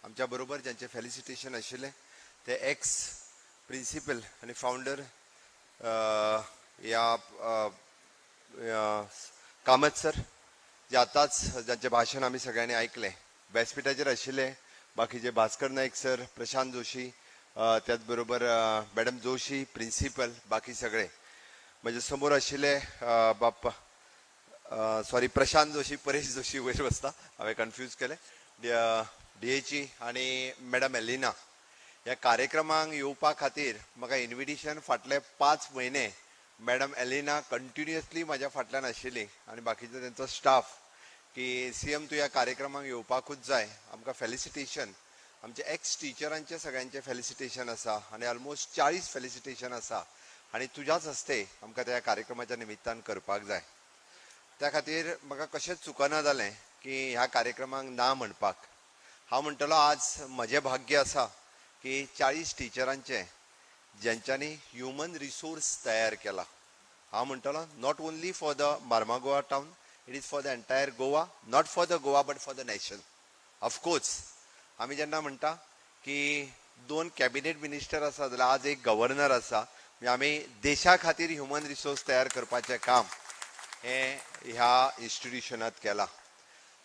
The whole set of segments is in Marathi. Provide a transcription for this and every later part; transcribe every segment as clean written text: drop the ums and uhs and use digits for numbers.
आमच्या बरोबर ज्यांचे फेलिसिटेशन आशिल्ले ते एक्स प्रिंसिपल आणि फाउंडर या कामत सर, जे आताच ज्यांचे भाषण आम्ही सगळ्यांनी ऐकले, व्यासपीठाचेर आशिल्ले बाकीचे भास्कर नाईक सर, प्रशांत जोशी, त्याचबरोबर मॅडम जोशी प्रिंसिपल, बाकी सगळे म्हणजे समोर आशिल्ले सॉरी प्रशांत जोशी, परेश जोशी वयर बसता, हांवें कन्फ्यूज केले, डीएची आणि मॅडम एलिना. ह्या कार्यक्रमाक येवपा खातीर म्हाका इन्विटेशन फाटले 5 म्हयने मॅडम एलिना कंटिन्युअसली म्हाज्या फाटल्यान आशिल्ली आणि बाकीचो तेंचो स्टाफ की सीएम तूं ह्या कार्यक्रमाक येवपाकूच जाय, आमकां फेलिसिटेशन, आमचे एक्स टिचरांचे सगळ्यांचे फेलिसिटेशन आसा आणि ऑलमोस्ट 40 फेलिसिटेशन आसा आणि तुज्याच हस्ते आमकां त्या कार्यक्रमाच्या निमित्तान करपाक जाय. त्या खातीर म्हाका कशेंच चुकना जालें की ह्या कार्यक्रमाक ना म्हणपाक. हांव म्हणटलो आज म्हजें भाग्य आसा की 40 टिचरांचे ज्यांच्यांनी ह्युमन रिसोर्स तयार केला. हांव म्हणटलो not only for the Marmagoa town, it is for the entire Goa, not for the Goa but for the nation. Of course आमी जेन्ना म्हणटा की 2 कॅबिनेट मिनिस्टर आसा जाल्यार आज एक गव्हर्नर आसा, म्हणजे आमी देशा खातीर ह्युमन रिसोर्स तयार करपाचें काम हे ह्या इन्स्टिट्यूशनात केला.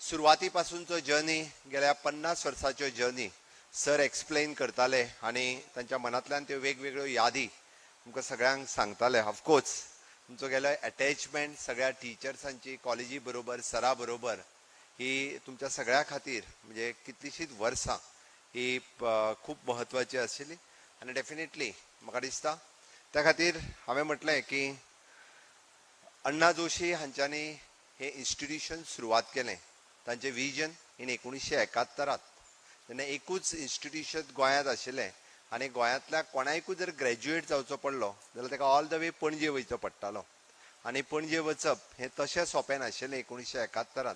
सुरवाती पासूनचो जर्नी, गेल्या 50 वर्सांचो जर्नी सर एक्सप्लेन करताले आणि तांच्या मनांतल्यान त्यो वेगवेगळ्यो यादी तुमकां सगळ्यांक सांगताले. ऑफकोर्स तुमचो गेलो अटॅचमेंट सगळ्या टिचर्सांची कॉलेजी बरोबर, सरा बरोबर, ही तुमच्या सगळ्या खातीर म्हणजे कितलीशींच वर्सां ही खूब म्हत्वाची आशिल्ली आनी डेफिनेटली म्हाका दिसता त्या खातीर हांवें म्हटलें की अण्णा जोशी हांच्यांनी हे इन्स्टिट्यूशन सुरवात केलें. तांचें विजन इन 1971 तेन्ना एकूच इन्स्टिट्यूशन गोंयांत आशिल्लें आनी गोंयांतल्या कोणायकूय जर ग्रॅज्युएट जावचो पडलो जाल्यार ताका ऑल द वे पणजे वयचो पडटालो आनी पणजे वचप हें तशें सोंपें नाशिल्लें 1971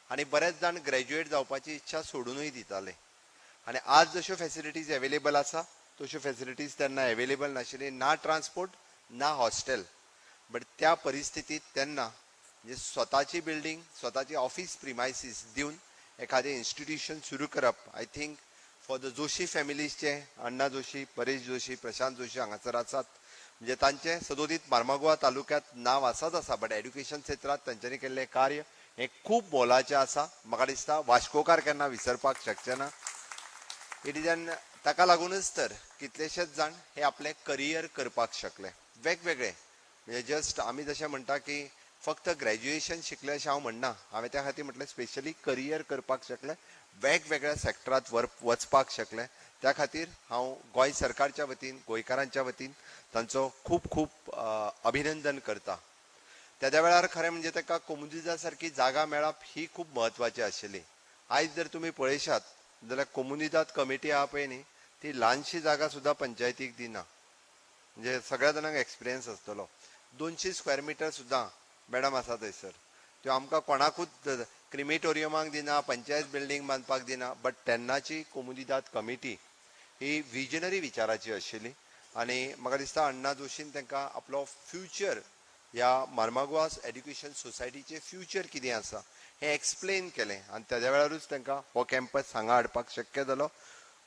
आनी बरेच जाण ग्रॅज्युएट जावपाची इच्छा सोडूनय दिताले. आनी आज जश्यो फॅसिलिटीज एवेलेबल आसा तश्यो फॅसिलिटीज तेन्ना एवेलेबल नाशिल्ली, ना ट्रान्सपोर्ट ना हॉस्टेल. बट त्या परिस्थितीत तेन्ना म्हणजे स्वताची बिल्डींग, स्वताची ऑफिस प्रिमायसीस दिवन एखादें इन्स्टिट्यूशन सुरू करप, I think for the Joshi फॅमिलीजचे, अण्णा जोशी, परेश जोशी, प्रशांत जोशी हांगासर आसात, म्हणजे तांचें सदोदीत मार्मागोवा तालुक्यांत नांव आसाच आसा, बट एड्युकेशन क्षेत्रांत तांच्यांनी केल्लें कार्य हें खूब मोलाचें आसा. म्हाका दिसता वास्कोकार केन्ना विसरपाक शकचे ना. इट इज एन ताका लागूनच तर कितलेशेच जाण हे आपलें करियर करपाक शकले वेगवेगळे. म्हणजे जस्ट आमी जशें म्हणटा की फक्त ग्रॅज्युएशन शिकले अशें हांव म्हणना, हांवें त्या खातीर म्हटलें स्पेशली करियर करपाक शकले, वेगवेगळ्या सॅक्टरांत वचपाक शकले. त्या खातीर हांव गोंय सरकारच्या वतीन, गोंयकारांच्या वतीन तांचो खूब खूब अभिनंदन करता. त्या वेळार खरें म्हणजे ताका कोमुनिजा सारकी जागा मेळप ही खूब म्हत्वाची आशिल्ली. आयज जर तुमी पळयशात जाल्यार कोमुनिजात कमिटी आहा पळय न्ही, ती ल्हानशी जागा सुद्दां पंचायतीक दिना. म्हणजे सगळ्या जाणांक एक्सपिरियन्स आसतलो. 200 स्क्वेअर मिटर सुद्दां मॅडम आसा थंयसर, त्यो आमकां कोणाकूच क्रिमेटोरियमाक दिना, पंचायत बिल्डींग बांदपाक दिना. बट तेन्नाची कोमुनिदाद कमिटी ही विजनरी विचाराची आशिल्ली आनी म्हाका दिसता अण्णा जोशीन तांकां आपलो फ्युचर ह्या मार्मागोवा एड्युकेशन सोसायटीचें फ्युचर कितें आसा हें एक्सप्लेन केलें आनी तेज्या वेळारूच तांकां हो कॅम्पस हांगा हाडपाक शक्य जालो.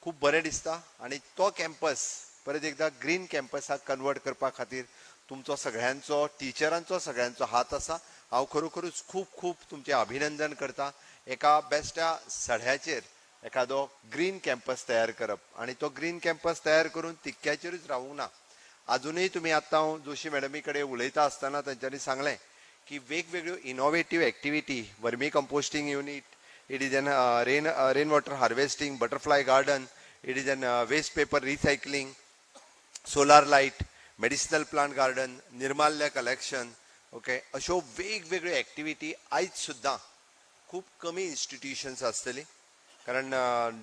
खूब बरें दिसता आनी तो कॅम्पस परत एकदा ग्रीन कॅम्पसाक कन्वर्ट करपा खातीर तुमचो सगळ्यांचो, टिचरांचो सगळ्यांचो हात आसा. हांव खरोखरूच खूब खूब तुमचें अभिनंदन करता. एका बेश्ट्या सड्याचेर एखादो ग्रीन कॅम्पस तयार करप आनी तो ग्रीन कॅम्पस तयार करून तिक्क्याचेरूच रावूंक ना. अजूनय तुमी आतां हांव जोशी मॅडमी कडेन उलयता आसतना तांच्यांनी सांगलें की वेगवेगळ्यो innovative activity, vermi composting unit, it is an rain water harvesting, butterfly garden, it is an waste paper recycling, solar light, medicinal plant garden, निर्माल्य कलेक्शन, ओके, अश्यो वेगवेगळ्यो एक्टिविटी आयज सुद्दां खूब कमी इन्स्टिट्यूशन्स आसतली. कारण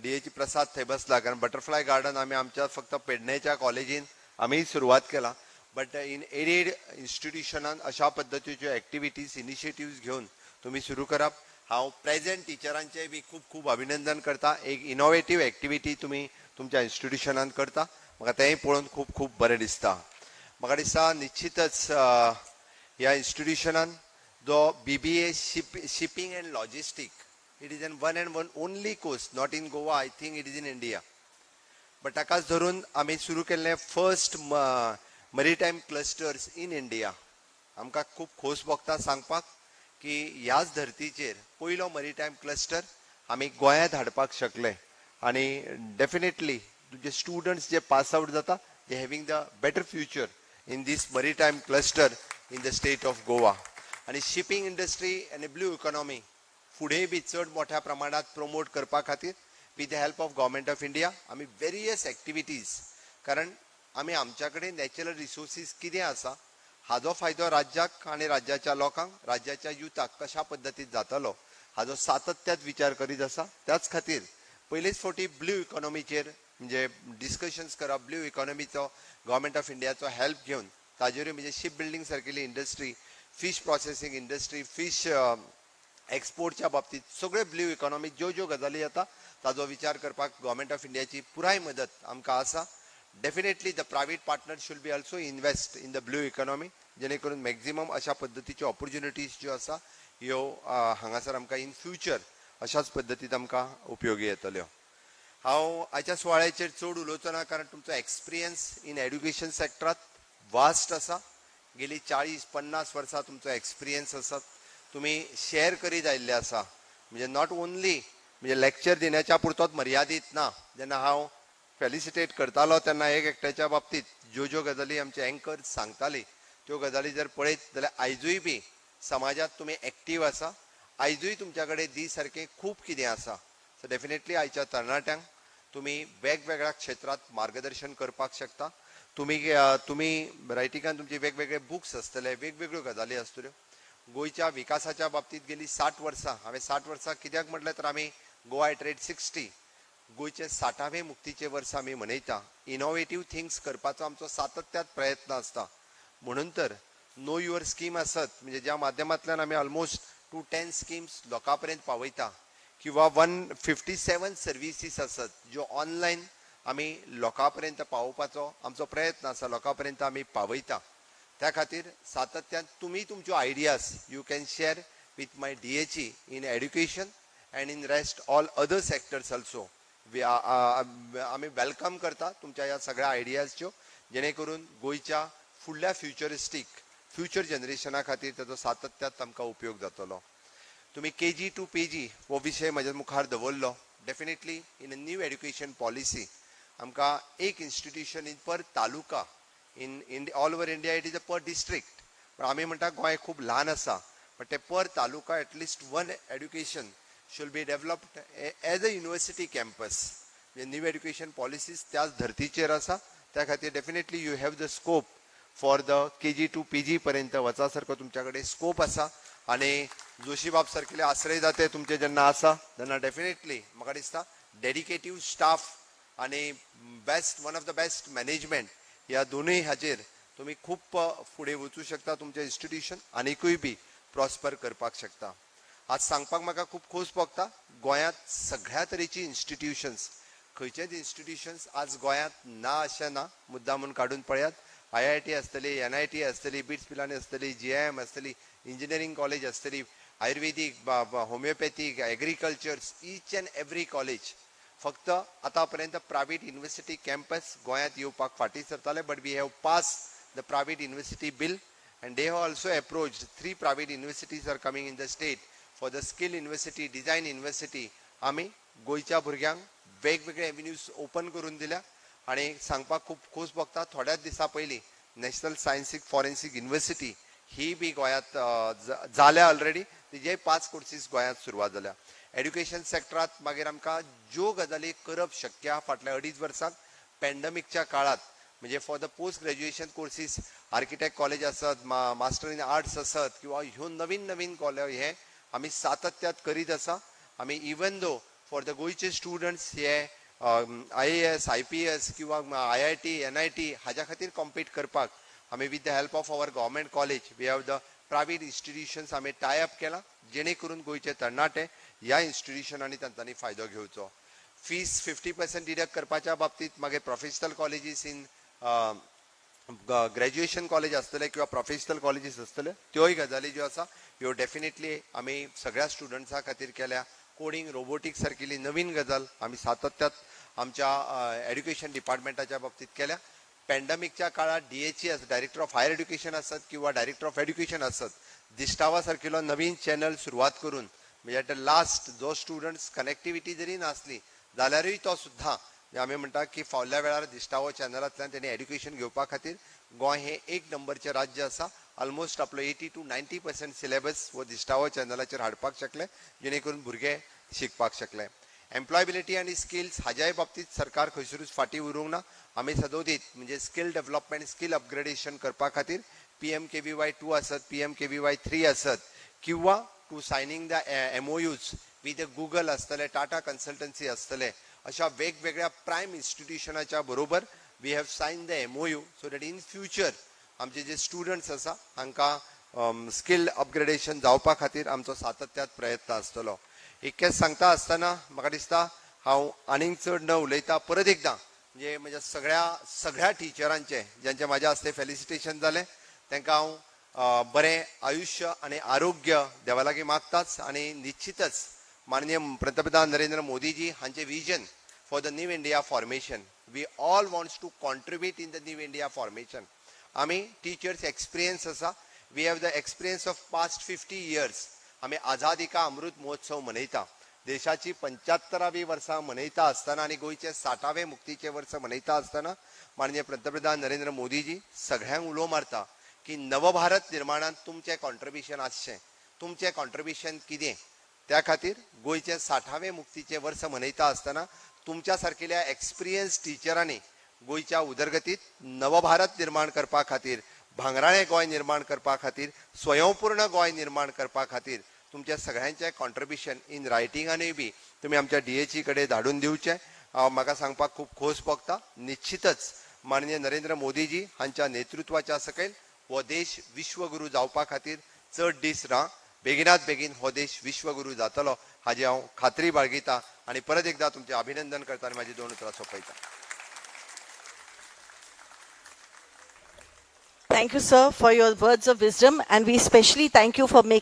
डीएची प्रसाद थंय बसला, कारण बटरफ्लाय गार्डन आमी आमच्या फक्त पेडणेच्या कॉलेजीन आमी सुरवात केला. बट इन एडेड इन्स्टिट्यूशनान अशा पद्दतीच्यो एक्टिविटीज, इनिशिएटिव्ज घेवन तुमी सुरू करप. हांव प्रेझेंट टिचरांचें बी खूब खूब अभिनंदन करता. एक इनोवेटीव एक्टिविटी तुमी तुमच्या इन्स्टिट्यूशनान करता, म्हाका तेंय पळोवन खूब खूब बरें दिसता. म्हाका दिसता निश्चितच ह्या इन्स्टिट्यूशनान जो BBA shipping and logistic it is an one and one only कोस्ट, not in Goa, I think it is in India. But ताकाच धरून आमी सुरू केल्ले first maritime clusters in India. आमकां खूब खोस भोगता सांगपाक की ह्याच धर्तीचेर पयलो मरीटायम क्लस्टर आमी गोंयांत हाडपाक शकले. आनी डेफिनेटली तुजे स्टुडंट्स जे पास आउट जाता they having the better future in this maritime cluster in the state of Goa. आनी शिपींग इंडस्ट्री आनी ब्लू इकॉनॉमी फुडेंय बी चड मोठ्या प्रमाणात प्रमोट करपा खातीर with the help of government of India आमी वेरियस एक्टिविटीज, कारण आमी आमच्या कडेन नॅचरल रिसोर्सीस कितें आसा हाजो फायदो राज्याक आनी राज्याच्या लोकांक, राज्याच्या युथाक कशा पद्दतीन जातलो हाजो सातत्यात विचार करीत आसा. त्याच खातीर पयलेच फावटी ब्लू इकॉनॉमीचेर म्हणजे डिस्कशन्स करप, ब्लू इकॉनॉमीचो गव्हर्मेंट ऑफ इंडियाचो हेल्प घेवन ताजेरूय म्हणजे शिप बिल्डींग सारकेली industry, fish processing industry, fish एक्सपोर्टच्या बाबतीत सगळे ब्लू इकॉनॉमी ज्यो ज्यो गजाली येता ताजो विचार करपाक गव्हर्मेंट ऑफ इंडियाची पुराय मदत आमकां आसा. Definitely the private partner should be also invest in the blue economy, जेणे करून मॅक्झिमम अशा पद्दतीच्यो ऑपॉर्च्युनिटीज ज्यो आसा ह्यो हांगासर आमकां इन फ्युचर अशाच पद्दतीन आमकां उपयोगी येतल्यो. हांव आयच्या सुवाळ्याचेर चड उलोवचो ना, कारण तुमचो एक्सपिरियन्स इन एड्युकेशन सेक्टरांत वास्ट आसा. गेली 40-50 वर्सां तुमचो एक्सपिरियन्स आसा, तुमी शेअर करीत आयिल्ले आसा. म्हणजे नॉट ओन्ली म्हणजे लेक्चर दिण्याच्या पुरतोच मर्यादीत ना. जेन्ना हांव फेलिसिटेट करतालो तेन्ना एक एकट्याच्या बाबतीत ज्यो ज्यो गजाली आमचे एंकर्स सांगताली त्यो गजाली जर पळयत जाल्यार आयजूय बी समाजात तुमी एक्टीव आसा. आयजूय तुमच्या कडेन दी सारकें खूब कितें आसा. सो डेफिनेटली आयच्या तरणाट्यांक तुमी वेगवेगळ्या क्षेत्रांत मार्गदर्शन करपाक शकता. तुमी रायटिंगान तुमचे वेगवेगळे बुक्स आसतले, वेगवेगळ्यो गजाली आसतल्यो. गोंयच्या विकासाच्या बाबतीत गेली 60 वर्सां, हांवें 60 वर्सां कित्याक म्हटलें तर आमी गोवा एट रेट 60 गोंयचे 60वें मुक्तीचे वर्स आमी मनयता. इनोवेटीव थिंग्स करपाचो आमचो सातत्यात प्रयत्न आसता. म्हणून तर नो युअर स्कीम आसत, म्हणजे ज्या माध्यमांतल्यान आमी ऑलमोस्ट 210 स्किम्स लोकां पर्यंत पावयता, किंवा 157 सर्विसीस आसत ज्यो ऑनलायन आमी लोकां पर्यंत पावोवपाचो आमचो प्रयत्न आसा, लोकां पर्यंत आमी पावयता. त्या खातीर सातत्यान तुमी तुमच्यो ideas you can share with my DHE in education and in rest all other sectors also. आमी वेलकम करता तुमच्या ह्या सगळ्या आयडियाजच्यो, जेणे करून गोंयच्या फुडल्या फ्युचर जनरेशना खातीर ताचो सातत्यात आमकां उपयोग जातलो. तुमी KG to PG हो विशय म्हज्या मुखार दवरलो. Definitely in a new education policy आमकां एक institution in per taluka in all over India it is a per district. पण आमी म्हणटा गोंय खूब ल्हान आसा, बट ते per taluka at least one education should be developed as a university campus. म्हणजे न्यू एड्युकेशन पॉलिसीज त्याच धर्तीचेर आसा. त्या खातीर definitely you have the scope for the KG to PG पर्यंत वचा सारको तुमच्या कडेन स्कोप आसा. आनी जोशीबाब सारकेले आश्रय दाते तुमचे जेन्ना आसा तेन्ना डेफिनेटली म्हाका दिसता डेडिकेटीव स्टाफ आनी one of the best management ह्या दोनूय हाचेर तुमी खूब फुडें वचूं शकता. तुमचें इन्स्टिट्यूशन आनिकूय बी प्रॉस्पर करपाक शकता. आज सांगपाक म्हाका खूब खोस भोगता, गोंयांत सगळ्या तरेची इन्स्टिट्यूशन्स, खंयचेच इन्स्टिट्यूशन्स आज गोंयांत ना अशें ना. मुद्दामून काडून पळयात. IIT आसतली, NIT आसतली, बिट्स पिलानी आसतली, GIM आसतली, इंजिनियरींग कॉलेज आसतली, ayurvedic, homeopathic, agricultures, each and every college. फक्त आतां पर्यंत प्रायवेट युनिव्हर्सिटी कॅम्पस गोंयांत येवपाक फाटीं सरताले, but we have pass the private university bill and they have also approached 3 private universities are coming in the state for the skill university, design university. आमी गोंयच्या भुरग्यांक वेगवेगळे एव्हेन्यूज ओपन करून दिल्या. आणि सांगपाक खूब खोस भोगता, थोड्याच दिसा पयलीं नॅशनल सायन्सीक फॉरेन्सीक युनिव्हर्सिटी ही बी गोंयांत जाल्या ऑलरेडी. तिजे 5 कोर्सीस गोंयांत सुरवात जाल्या. एड्युकेशन सेक्टरांत मागीर आमकां ज्यो गजाली करप शक्य आहा फाटल्या 2.5 वर्सांक पॅन्डमिकच्या काळात, म्हणजे for the post graduation courses architect college आसत, मास्टर इन आर्ट्स आसत, किंवा ह्यो नवीन नवीन कॉलेज हे आमी सातत्यात करीत आसा. आमी इवन दो फॉर द गोंयचे स्टुडंट्स हे IAS, IPS किंवा IIT, NIT हाज्या खातीर कॉम्पीट करपाक आमी with the help of our government college we have the private institutions आमी टाय अप केला, जेणे करून गोंयचे तरणाटे ह्या इन्स्टिट्यूशनांनी तांच्यांनी फायदो घेवचो. फीस 50% डिडक्ट करपाच्या बाबतीत मागीर professional colleges in graduation college आसतले किंवा प्रोफेशनल कॉलेजीस आसतले, त्योय गजाली ज्यो आसा ह्यो डेफिनेटली आमी सगळ्या स्टुडंट्सां खातीर केल्या. कोडिंग रोबोटिक्स सारखिली नवीन गजाल आम्ही सातत्यात आमच्या एज्युकेशन डिपार्टमेंटाच्या बाबतीत केल्या. पॅन्डेमिकच्या काळात DHE director of higher education असत किंवा डायरेक्टर ऑफ एज्युकेशन असत दिश्टावा सारखिलो नवीन चॅनल सुरवात करून म्हणजे ॲट द लास्ट जो स्टुडंट्स कनेक्टिविटी जरी नासली जाल्यारूय तो सुद्धा आमी म्हणटा की फावल्या वेळार दिश्टावो चॅनलांतल्यान तेणी एज्युकेशन घेवपा खातीर गोंय हे एक नंबरचें राज्य आसा. ऑलमोस्ट आपलो 80 to 90% सिलेबस वो दिश्टावो चॅनलाचेर हाडपाक शकले जेणे करून भुरगे शिकपाक शकले. एम्प्लॉयबिलिटी आनी स्किल्स हाज्याय बाबतींत सरकार खंयसरूच फाटीं उरूंक ना. आमी सदोदीत म्हणजे स्किल डेव्हलपमेंट स्किल अपग्रेडेशन करपा खातीर PMKVY 2 आसत PMKVY 3 आसत किंवा to signing the MOUs with Google आसतले टाटा कन्सल्टन्सी आसतले अशा वेगवेगळ्या प्रायम इन्स्टिट्यूशनाच्या बरोबर we have sign the MOU so that in future आमचे जे स्टुडंट्स आसा हांकां स्किल अपग्रेडेशन जावपा खातीर आमचो सातत्यात प्रयत्न आसतलो. इतकेंच सांगता आसतना म्हाका दिसता हांव आनीक चड न उलयता परत एकदां म्हणजे म्हज्या सगळ्या टिचरांचे ज्यांचे म्हाज्या हस्ते फेलिसिटेशन जालें तांकां हांव बरें आयुष्य आनी आरोग्य देवा लागीं मागताच आनी निश्चितच माननीय पंतप्रधान नरेंद्र मोदीजी हांचे vision for the new India formation we all wants to contribute in the new India formation. आमी टिचर्स एक्सपिरियन्स आसा we have the experience of past 50 years. आमी आझादी का अमृत महोत्सव मनयता देशाची 75वी वर्सां मनयता आसतना आनी गोंयचे 60वे मुक्तीचे वर्स मनयता आसतना माननीय पंतप्रधान नरेंद्र मोदीजी सगळ्यांक उलो मारता की नवभारत निर्माणात तुमचें कॉन्ट्रिब्युशन आसचें. तुमचें कॉन्ट्रिब्युशन कितें त्या खातीर गोंयचे 60वे मुक्तीचे वर्स मनयता आसतना तुमच्या सारकिल्या एक्सपिरियन्स टिचरांनी गोंयच्या उदरगतीत नवभारत निर्माण करपा खातीर भांगराळें गोंय निर्माण करपा खातीर स्वयंपूर्ण गोंय निर्माण करपा खातीर तुमच्या सगळ्यांचें कॉन्ट्रिब्युशन इन रायटिंगानूय बी तुमी आमच्या DHE कडेन धाडून दिवचें. म्हाका सांगपाक खूब खोस भोगता. निश्चितच माननीय नरेंद्र मोदीजी हांच्या नेतृत्वाच्या सकयल हो देश विश्वगुरू जावपा खातीर चड दीस ना बेगिनात बेगीन हो देश विश्वगुरू जातलो हाजी हांव खात्री बाळगिता आनी परत एकदा तुमचें अभिनंदन करता आनी म्हाजी 2 उतरां सोंपयता. Thank you, sir, for your words of wisdom, and we especially thank you for making